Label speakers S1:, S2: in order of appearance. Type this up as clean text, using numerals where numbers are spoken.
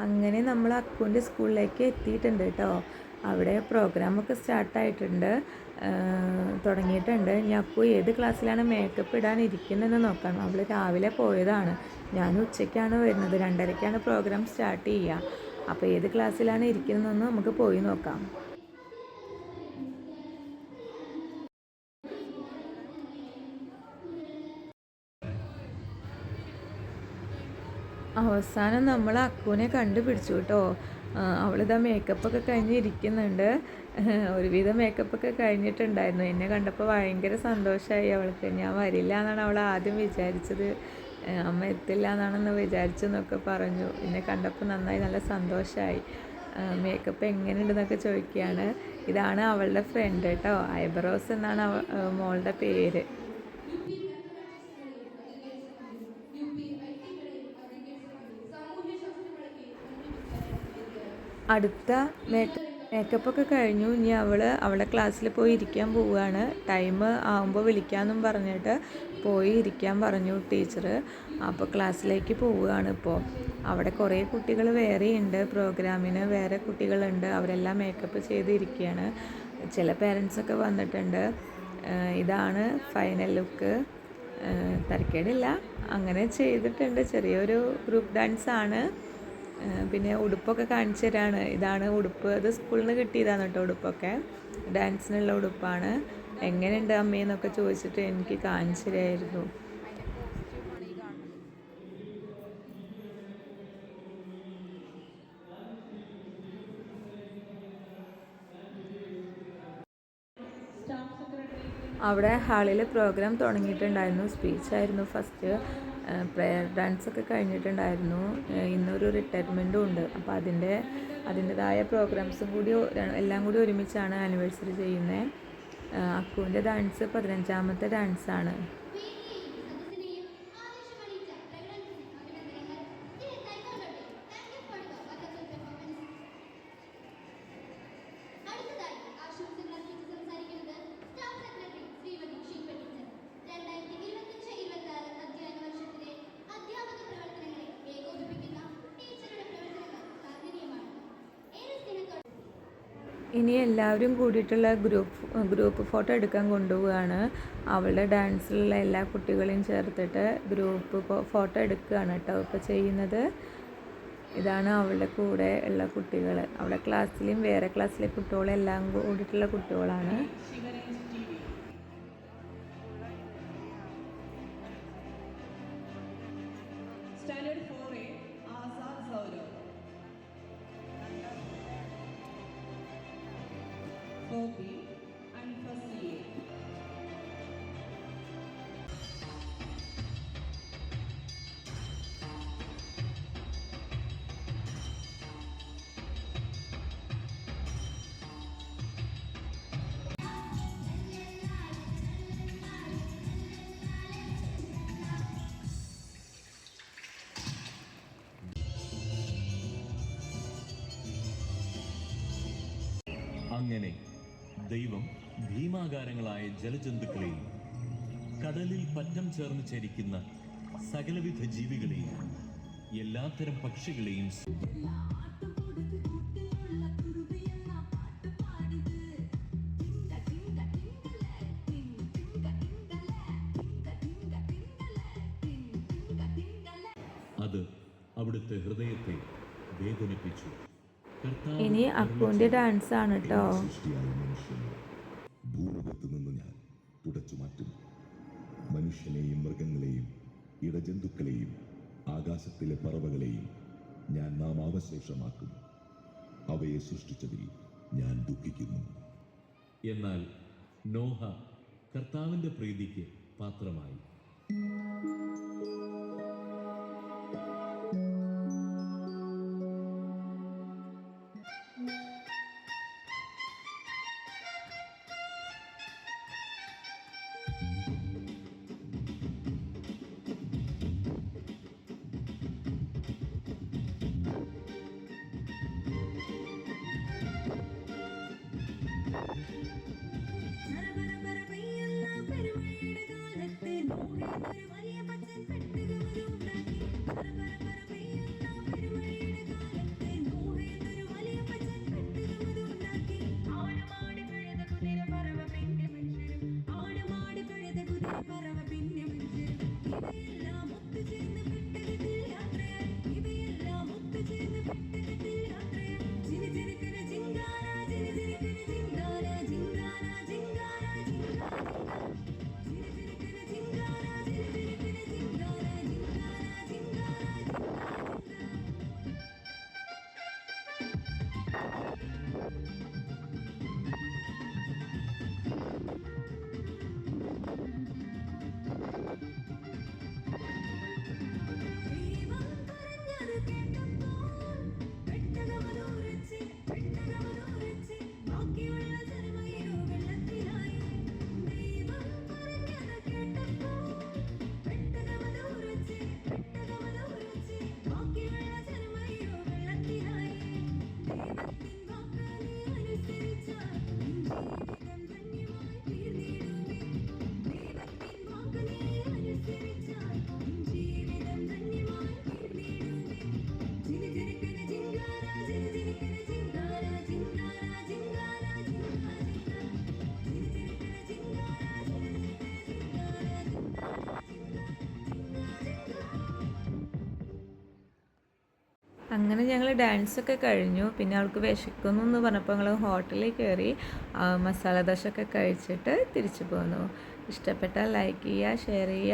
S1: അങ്ങനെ നമ്മൾ അക്കുവിൻ്റെ സ്കൂളിലേക്ക് എത്തിയിട്ടുണ്ട് കേട്ടോ. അവിടെ പ്രോഗ്രാമൊക്കെ സ്റ്റാർട്ടായിട്ടുണ്ട്, തുടങ്ങിയിട്ടുണ്ട്. ഇനി അക്കു ഏത് ക്ലാസ്സിലാണ് മേക്കപ്പ് ഇടാനിരിക്കുന്നതെന്ന് നോക്കാം. അവൾ രാവിലെ പോയതാണ്, ഞാൻ ഉച്ചയ്ക്കാണ് വരുന്നത്, 2:30ക്കാണ് പ്രോഗ്രാം സ്റ്റാർട്ട് ചെയ്യുക. അപ്പോൾ ഏത് ക്ലാസ്സിലാണ് ഇരിക്കുന്നതെന്ന് നമുക്ക് പോയി നോക്കാം. അവസാനം നമ്മൾ അക്കുവിനെ കണ്ടുപിടിച്ചു കേട്ടോ. അവളിതാ മേക്കപ്പൊക്കെ കഴിഞ്ഞ് ഇരിക്കുന്നുണ്ട്. ഒരുവിധം മേക്കപ്പൊക്കെ കഴിഞ്ഞിട്ടുണ്ടായിരുന്നു. എന്നെ കണ്ടപ്പോൾ ഭയങ്കര സന്തോഷമായി അവൾക്ക്. ഞാൻ വരില്ല എന്നാണ് അവൾ ആദ്യം വിചാരിച്ചത്, അമ്മ എത്തില്ല എന്നാണെന്ന് വിചാരിച്ചെന്നൊക്കെ പറഞ്ഞു. എന്നെ കണ്ടപ്പോൾ നന്നായി, നല്ല സന്തോഷമായി. മേക്കപ്പ് എങ്ങനെയുണ്ടെന്നൊക്കെ ചോദിക്കുകയാണ്. ഇതാണ് അവളുടെ ഫ്രണ്ട് കേട്ടോ, ഐബ്രോസ് എന്നാണ് മോളുടെ പേര്. അടുത്ത മേക്കപ്പൊക്കെ കഴിഞ്ഞു. ഇനി അവളുടെ ക്ലാസ്സിൽ പോയി ഇരിക്കാൻ പോവുകയാണ്. ടൈം ആകുമ്പോൾ വിളിക്കാമെന്നും പറഞ്ഞിട്ട് പോയി ഇരിക്കാൻ പറഞ്ഞു ടീച്ചർ. അപ്പോൾ ക്ലാസ്സിലേക്ക് പോവുകയാണ് ഇപ്പോൾ. അവിടെ കുറേ കുട്ടികൾ വേറെയുണ്ട്, പ്രോഗ്രാമിന് വേറെ കുട്ടികളുണ്ട്. അവരെല്ലാം മേക്കപ്പ് ചെയ്തിരിക്കുകയാണ്. ചില പേരൻസൊക്കെ വന്നിട്ടുണ്ട്. ഇതാണ് ഫൈനൽ ലുക്ക്. തരക്കേടില്ല, അങ്ങനെ ചെയ്തിട്ടുണ്ട്. ചെറിയൊരു ഗ്രൂപ്പ് ഡാൻസാണ്. പിന്നെ ഉടുപ്പൊക്കെ കാണിച്ചു തരാണ്. ഇതാണ് ഉടുപ്പ്, അത് സ്കൂളിൽ നിന്ന് കിട്ടിയതാണ് കേട്ടോ. ഉടുപ്പൊക്കെ ഡാൻസിനുള്ള ഉടുപ്പാണ്. എങ്ങനെയുണ്ട് അമ്മയെന്നൊക്കെ ചോദിച്ചിട്ട് എനിക്ക് കാണിച്ചു തരായിരുന്നു. അവിടെ ഹാളിൽ പ്രോഗ്രാം തുടങ്ങിയിട്ടുണ്ടായിരുന്നു. സ്പീച്ചായിരുന്നു ഫസ്റ്റ്. പ്രെയർ ഡാൻസൊക്കെ കഴിഞ്ഞിട്ടുണ്ടായിരുന്നു. ഇന്നൊരു റിട്ടയർമെൻറ്റും ഉണ്ട്. അപ്പോൾ അതിൻ്റെതായ പ്രോഗ്രാംസും കൂടി എല്ലാം കൂടി ഒരുമിച്ചാണ് ആനിവേഴ്സറി ചെയ്യുന്നത്. അക്കുവിൻ്റെ ഡാൻസ് 15ാമത്തെ ഡാൻസാണ്. ഇനി എല്ലാവരും കൂടിയിട്ടുള്ള ഗ്രൂപ്പ് ഫോട്ടോ എടുക്കാൻ കൊണ്ടുപോവുകയാണ്. അവളുടെ ഡാൻസിലുള്ള എല്ലാ കുട്ടികളെയും ചേർത്തിട്ട് ഗ്രൂപ്പ് ഫോട്ടോ എടുക്കുകയാണ് കേട്ടോ ഇപ്പോൾ ചെയ്യുന്നത്. ഇതാണ് അവളുടെ കൂടെ ഉള്ള കുട്ടികൾ. അവളുടെ ക്ലാസ്സിലെയും വേറെ ക്ലാസ്സിലെ കുട്ടികളെല്ലാം കൂടിയിട്ടുള്ള കുട്ടികളാണ്.
S2: അങ്ങനെ ദൈവം ഭീമാകാരങ്ങളായ ജലജന്തുക്കളെയും കടലിൽ പറ്റം ചേർന്ന് ചരിക്കുന്ന സകലവിധ ജീവികളെയും എല്ലാത്തരം പക്ഷികളെയും അത് അവിടുത്തെ ഹൃദയത്തെ വേദനിപ്പിച്ചു.
S1: ഇനി അക്കുവിൻ്റെ ഡാൻസ് ആണ് കേട്ടോ.
S3: ഭൂമുഖത്ത് നിന്ന് ഞാൻ തുടച്ചു മാറ്റും. മനുഷ്യനെയും മൃഗങ്ങളെയും ഇടജന്തുക്കളെയും ആകാശത്തിലെ പറവകളെയും ഞാൻ നാമാവശേഷമാക്കും. അവയെ സൃഷ്ടിച്ചതിൽ ഞാൻ ദുഃഖിക്കുന്നു.
S2: എന്നാൽ നോഹ കർത്താവിൻ്റെ പ്രീതിക്ക് പാത്രമായി.
S1: അങ്ങനെ ഞങ്ങൾ ഡാൻസൊക്കെ കഴിഞ്ഞു. പിന്നെ അവൾക്ക് വിശക്കുന്നു എന്ന് പറഞ്ഞപ്പോൾ ഞങ്ങൾ ഹോട്ടലിൽ കയറി മസാല ദോശ ഒക്കെ കഴിച്ചിട്ട് തിരിച്ചു പോന്നു. ഇഷ്ടപ്പെട്ടാൽ ലൈക്ക് ചെയ്യുക, ഷെയർ ചെയ്യുക.